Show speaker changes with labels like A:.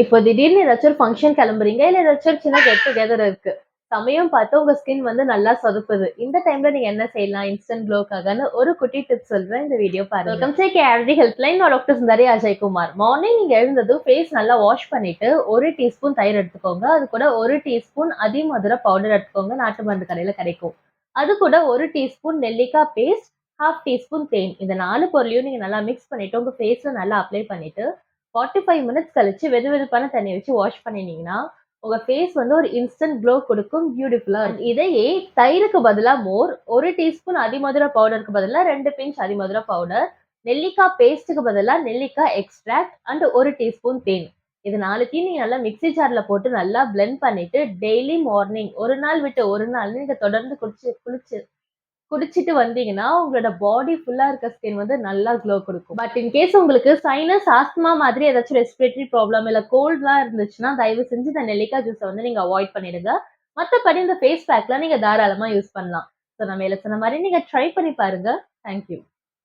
A: இப்போ திடீர்னு ஏதாச்சும் ஒரு ஃபங்ஷன் கிளம்புறீங்க, இல்ல ஏதாச்சும் ஒரு சின்ன கெட் டுகெதர் இருக்கு. சமயம் பார்த்து உங்க ஸ்கின் வந்து நல்லா சொதப்புது. இந்த டைம்ல நீங்க என்ன செய்யலாம் இன்ஸ்டன்ட் க்ளோக்காகன்னு ஒரு குட்டி டிப்ஸ் சொல்றேன். இந்த வீடியோ பாருங்க. Welcome to KRT helpline. நான் டாக்டர் சுந்தரி அஜய்குமார். மார்னிங் நீங்க எழுந்ததும் ஃபேஸ் நல்லா வாஷ் பண்ணிட்டு 1 டீஸ்பூன் தயிர் எடுத்துக்கோங்க. அது கூட 1 டீஸ்பூன் அதிமதுர பவுடர் எடுத்துக்கோங்க. நாட்டு மருந்து கடையில கிடைக்கும். அது கூட 1 டீஸ்பூன் நெல்லிக்காய் பேஸ்ட், 1/2 டீஸ்பூன் தேன். இந்த 4 பொருளையும் நீங்க நல்லா மிக்ஸ் பண்ணிட்டு உங்க ஃபேஸ்ல நல்லா அப்ளை பண்ணிட்டு 45 மினிட்ஸ் கழிச்சு வெதுவெதுப்பான தண்ணிய வச்சு வாஷ் பண்ணினீங்கன்னா, உங்க ஃபேஸ் வந்து ஒரு இன்ஸ்டன்ட் க்ளோ குடுக்கும். பியூட்டிஃபுல்லா இருக்கும். இதையே தயிருக்கு பதிலா மோர், 1 டீஸ்பூன் அதிமதுர பவுடருக்கு பதிலா 2 பிஞ்ச் அதிமதுர பவுடர், நெல்லிக்காய் பேஸ்ட்டுக்கு பதிலா நெல்லிக்காய் எக்ஸ்ட்ராக்ட் அண்ட் 1 டீஸ்பூன் தேன். இது 4த்தையும் நீங்க நல்லா மிக்ஸி ஜார்ல போட்டு நல்லா பிளெண்ட் பண்ணிட்டு, டெய்லி மார்னிங் ஒரு நாள் விட்டு ஒரு நாள் நீங்க தொடர்ந்து குடிச்சிட்டு வந்தீங்கன்னா, உங்களோட பாடி ஃபுல்லா இருக்க ஸ்கின் வந்து நல்லா க்ளோ குடுக்கும். பட் இன் கேஸ் உங்களுக்கு சைனஸ், ஆஸ்துமா மாதிரி ஏதாச்சும் ரெஸ்பிரேட்டரி ப்ராப்ளம் இல்ல கோல்ட்லாம் இருந்துச்சுன்னா, தயவு செஞ்சு இந்த நெல்லிக்காய் ஜூஸ வந்து நீங்க அவாய்ட் பண்ணிடுங்க. மத்தபடி இந்த ஃபேஸ் பேக்லாம் நீங்க தாராளமா யூஸ் பண்ணலாம். ஸோ நான் மேல சொன்ன மாரி நீங்க ட்ரை பண்ணி பாருங்க. Thank you.